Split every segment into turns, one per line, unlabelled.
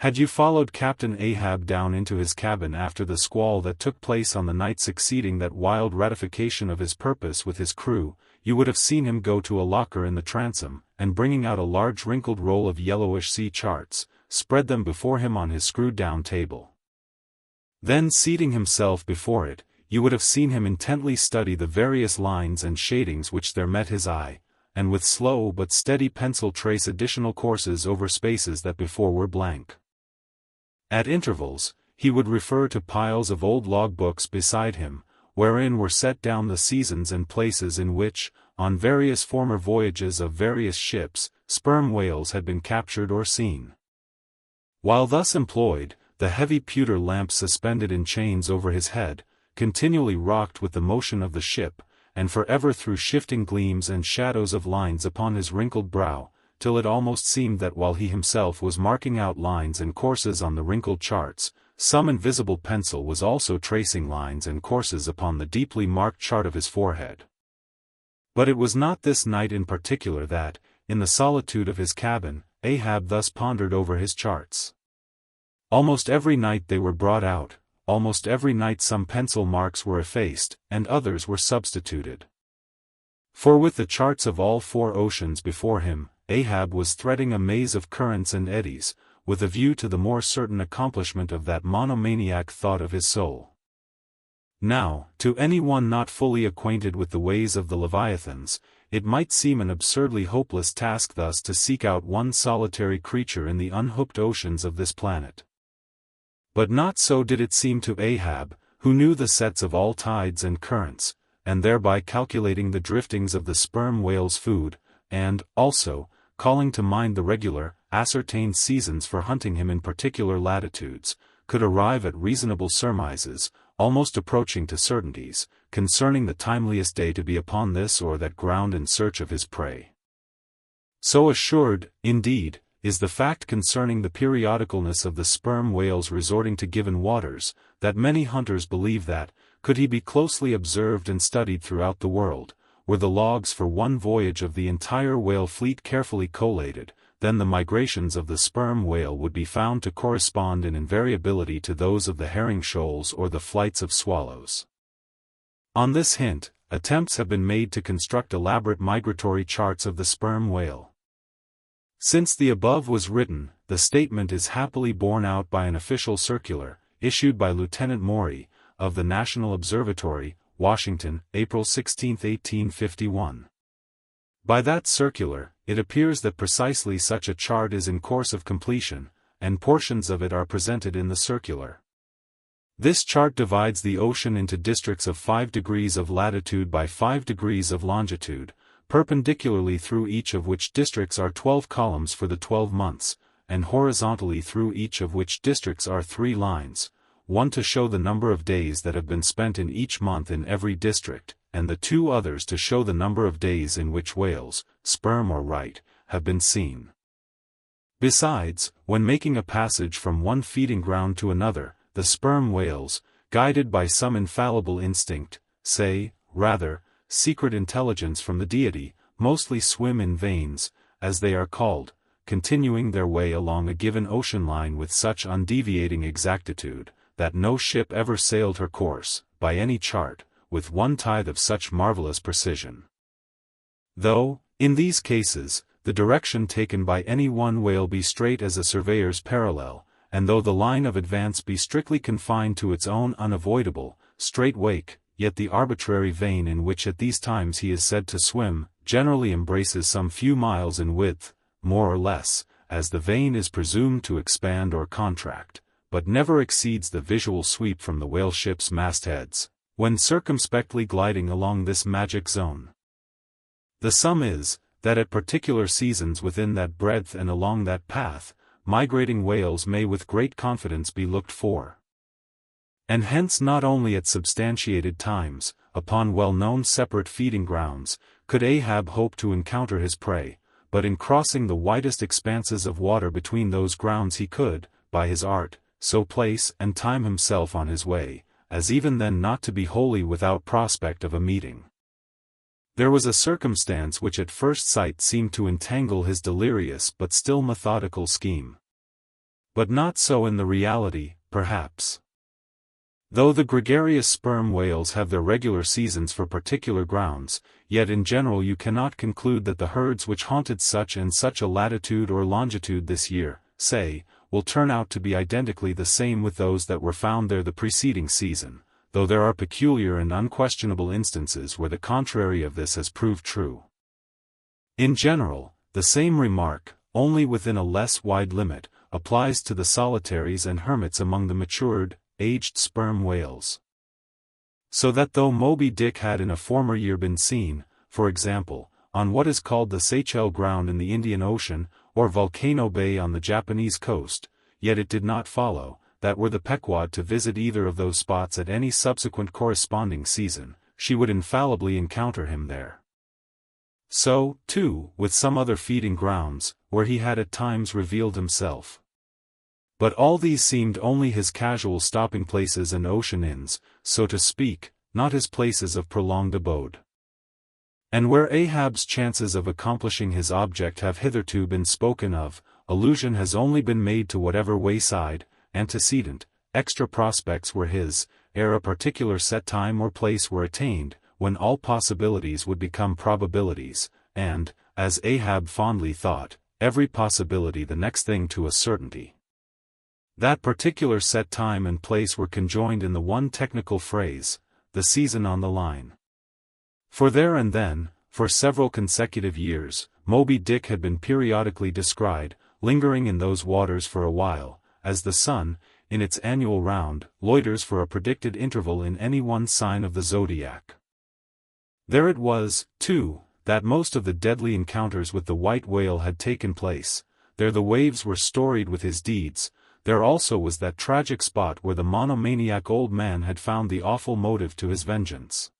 Had you followed Captain Ahab down into his cabin after the squall that took place on the night succeeding that wild ratification of his purpose with his crew, you would have seen him go to a locker in the transom, and bringing out a large wrinkled roll of yellowish sea charts, spread them before him on his screwed-down table. Then seating himself before it, you would have seen him intently study the various lines and shadings which there met his eye, and with slow but steady pencil trace additional courses over spaces that before were blank. At intervals, he would refer to piles of old log books beside him, wherein were set down the seasons and places in which, on various former voyages of various ships, sperm whales had been captured or seen. While thus employed, the heavy pewter lamp suspended in chains over his head, continually rocked with the motion of the ship, and forever threw shifting gleams and shadows of lines upon his wrinkled brow, till it almost seemed that while he himself was marking out lines and courses on the wrinkled charts, some invisible pencil was also tracing lines and courses upon the deeply marked chart of his forehead. But it was not this night in particular that, in the solitude of his cabin, Ahab thus pondered over his charts. Almost every night they were brought out, almost every night some pencil marks were effaced, and others were substituted. For with the charts of all 4 oceans before him, Ahab was threading a maze of currents and eddies, with a view to the more certain accomplishment of that monomaniac thought of his soul. Now, to anyone not fully acquainted with the ways of the Leviathans, it might seem an absurdly hopeless task thus to seek out one solitary creature in the unhooked oceans of this planet. But not so did it seem to Ahab, who knew the sets of all tides and currents, and thereby calculating the driftings of the sperm whale's food, and, also, calling to mind the regular, ascertained seasons for hunting him in particular latitudes, could arrive at reasonable surmises, almost approaching to certainties, concerning the timeliest day to be upon this or that ground in search of his prey. So assured, indeed, is the fact concerning the periodicalness of the sperm whales resorting to given waters, that many hunters believe that, could he be closely observed and studied throughout the world, were the logs for one voyage of the entire whale fleet carefully collated, then the migrations of the sperm whale would be found to correspond in invariability to those of the herring shoals or the flights of swallows. On this hint, attempts have been made to construct elaborate migratory charts of the sperm whale. Since the above was written, the statement is happily borne out by an official circular, issued by Lieutenant Maury, of the National Observatory, Washington, April 16, 1851. By that circular, it appears that precisely such a chart is in course of completion, and portions of it are presented in the circular. This chart divides the ocean into districts of 5 degrees of latitude by 5 degrees of longitude, perpendicularly through each of which districts are 12 columns for the 12 months, and horizontally through each of which districts are 3 lines, one to show the number of days that have been spent in each month in every district, and the 2 others to show the number of days in which whales, sperm or right, have been seen. Besides, when making a passage from one feeding ground to another, the sperm whales, guided by some infallible instinct, say, rather, secret intelligence from the deity, mostly swim in veins, as they are called, continuing their way along a given ocean line with such undeviating exactitude, that no ship ever sailed her course, by any chart, with 1/10 of such marvelous precision. Though, in these cases, the direction taken by any one whale be straight as a surveyor's parallel, and though the line of advance be strictly confined to its own unavoidable, straight wake, yet the arbitrary vein in which at these times he is said to swim, generally embraces some few miles in width, more or less, as the vein is presumed to expand or contract, but never exceeds the visual sweep from the whale ship's mastheads, when circumspectly gliding along this magic zone. The sum is, that at particular seasons within that breadth and along that path, migrating whales may with great confidence be looked for. And hence not only at substantiated times, upon well-known separate feeding grounds, could Ahab hope to encounter his prey, but in crossing the widest expanses of water between those grounds he could, by his art, so place and time himself on his way, as even then not to be wholly without prospect of a meeting. There was a circumstance which at first sight seemed to entangle his delirious but still methodical scheme. But not so in the reality, perhaps. Though the gregarious sperm whales have their regular seasons for particular grounds, yet in general you cannot conclude that the herds which haunted such and such a latitude or longitude this year, say, will turn out to be identically the same with those that were found there the preceding season, though there are peculiar and unquestionable instances where the contrary of this has proved true. In general, the same remark, only within a less wide limit, applies to the solitaries and hermits among the matured, aged sperm whales. So that though Moby Dick had in a former year been seen, for example, on what is called the Seychelles Ground in the Indian Ocean, or Volcano Bay on the Japanese coast, yet it did not follow, that were the Pequod to visit either of those spots at any subsequent corresponding season, she would infallibly encounter him there. So, too, with some other feeding grounds, where he had at times revealed himself. But all these seemed only his casual stopping places and ocean inns, so to speak, not his places of prolonged abode. And where Ahab's chances of accomplishing his object have hitherto been spoken of, allusion has only been made to whatever wayside, antecedent, extra prospects were his, ere a particular set time or place were attained, when all possibilities would become probabilities, and, as Ahab fondly thought, every possibility the next thing to a certainty. That particular set time and place were conjoined in the one technical phrase, the season on the line. For there and then, for several consecutive years, Moby Dick had been periodically descried, lingering in those waters for a while, as the sun, in its annual round, loiters for a predicted interval in any one sign of the zodiac. There it was, too, that most of the deadly encounters with the white whale had taken place, there the waves were storied with his deeds, there also was that tragic spot where the monomaniac old man had found the awful motive to his vengeance.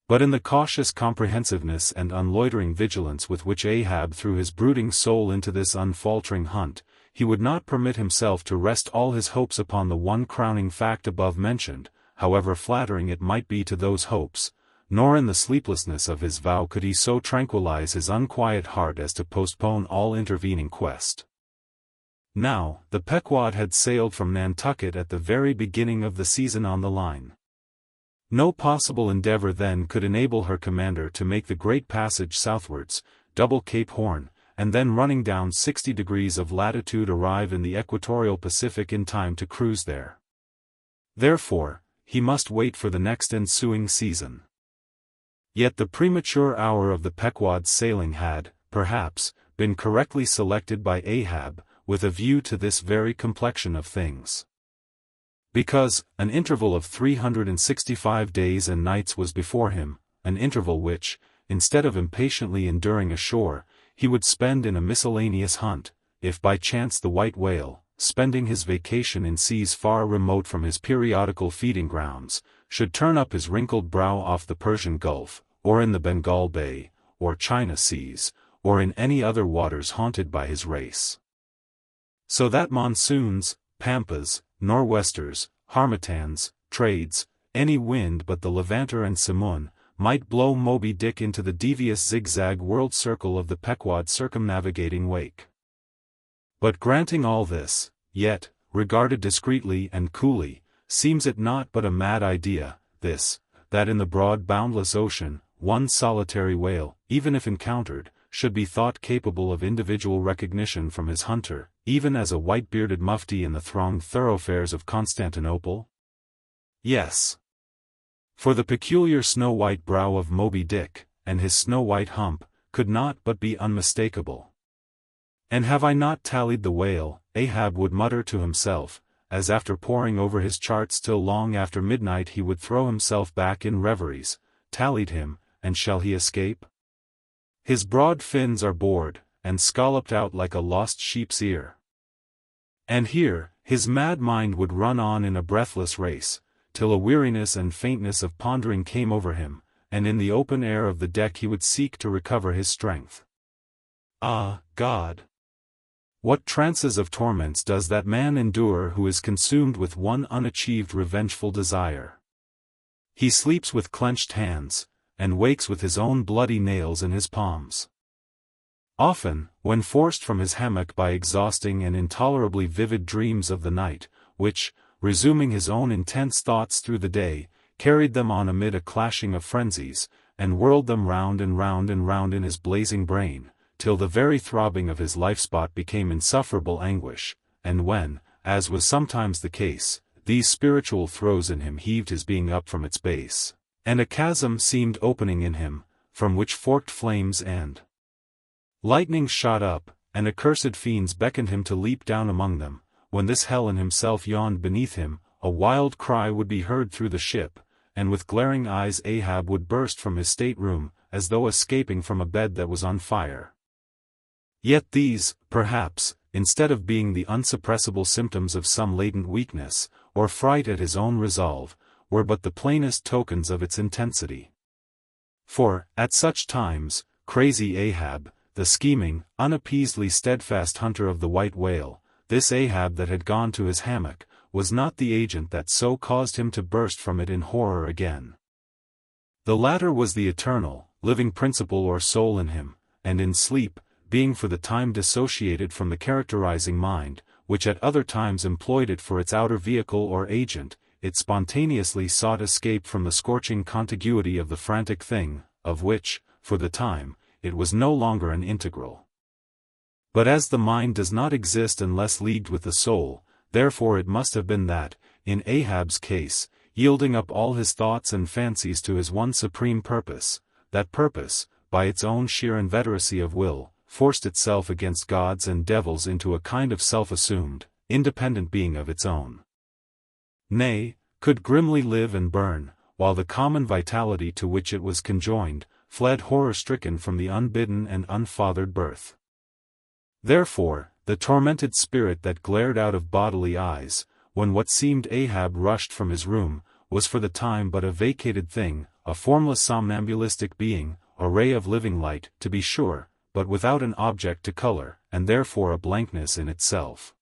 But in the cautious comprehensiveness and unloitering vigilance with which Ahab threw his brooding soul into this unfaltering hunt, he would not permit himself to rest all his hopes upon the one crowning fact above mentioned, however flattering it might be to those hopes, nor in the sleeplessness of his vow could he so tranquilize his unquiet heart as to postpone all intervening quest. Now, the Pequod had sailed from Nantucket at the very beginning of the season on the line. No possible endeavor then could enable her commander to make the great passage southwards, double Cape Horn, and then running down 60 degrees of latitude arrive in the equatorial Pacific in time to cruise there. Therefore, he must wait for the next ensuing season. Yet the premature hour of the Pequod's sailing had, perhaps, been correctly selected by Ahab, with a view to this very complexion of things. Because, an interval of 365 days and nights was before him, an interval which, instead of impatiently enduring ashore, he would spend in a miscellaneous hunt, if by chance the white whale, spending his vacation in seas far remote from his periodical feeding grounds, should turn up his wrinkled brow off the Persian Gulf, or in the Bengal Bay, or China Seas, or in any other waters haunted by his race. So that monsoons, pampas, nor'westers, harmattans, trades, any wind but the levanter and simoon, might blow Moby Dick into the devious zigzag world circle of the Pequod's circumnavigating wake. But granting all this, yet, regarded discreetly and coolly, seems it not but a mad idea, this, that in the broad boundless ocean, one solitary whale, even if encountered, should be thought capable of individual recognition from his hunter, even as a white-bearded mufti in the thronged thoroughfares of Constantinople? Yes. For the peculiar snow-white brow of Moby Dick, and his snow-white hump, could not but be unmistakable. And have I not tallied the whale, Ahab would mutter to himself, as after poring over his charts till long after midnight he would throw himself back in reveries, tallied him, and shall he escape? His broad fins are bored, and scalloped out like a lost sheep's ear. And here, his mad mind would run on in a breathless race, till a weariness and faintness of pondering came over him, and in the open air of the deck he would seek to recover his strength. Ah, God! What trances of torments does that man endure who is consumed with one unachieved revengeful desire? He sleeps with clenched hands, and wakes with his own bloody nails in his palms. Often, when forced from his hammock by exhausting and intolerably vivid dreams of the night, which, resuming his own intense thoughts through the day, carried them on amid a clashing of frenzies, and whirled them round and round and round in his blazing brain, till the very throbbing of his life-spot became insufferable anguish, and when, as was sometimes the case, these spiritual throes in him heaved his being up from its base, and a chasm seemed opening in him, from which forked flames and lightning shot up, and accursed fiends beckoned him to leap down among them. When this hell in himself yawned beneath him, a wild cry would be heard through the ship, and with glaring eyes Ahab would burst from his stateroom, as though escaping from a bed that was on fire. Yet these, perhaps, instead of being the unsuppressible symptoms of some latent weakness, or fright at his own resolve, were but the plainest tokens of its intensity. For, at such times, crazy Ahab, the scheming, unappeasedly steadfast hunter of the white whale, this Ahab that had gone to his hammock, was not the agent that so caused him to burst from it in horror again. The latter was the eternal, living principle or soul in him, and in sleep, being for the time dissociated from the characterizing mind, which at other times employed it for its outer vehicle or agent, it spontaneously sought escape from the scorching contiguity of the frantic thing, of which, for the time, it was no longer an integral. But as the mind does not exist unless leagued with the soul, therefore it must have been that, in Ahab's case, yielding up all his thoughts and fancies to his one supreme purpose, that purpose, by its own sheer inveteracy of will, forced itself against gods and devils into a kind of self-assumed, independent being of its own. Nay, could grimly live and burn, while the common vitality to which it was conjoined, fled horror-stricken from the unbidden and unfathered birth. Therefore, the tormented spirit that glared out of bodily eyes, when what seemed Ahab rushed from his room, was for the time but a vacated thing, a formless somnambulistic being, a ray of living light, to be sure, but without an object to color, and therefore a blankness in itself.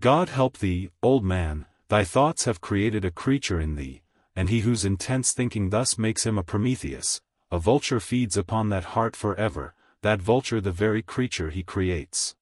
God help thee, old man, thy thoughts have created a creature in thee, and he whose intense thinking thus makes him a Prometheus, a vulture feeds upon that heart forever, that vulture the very creature he creates.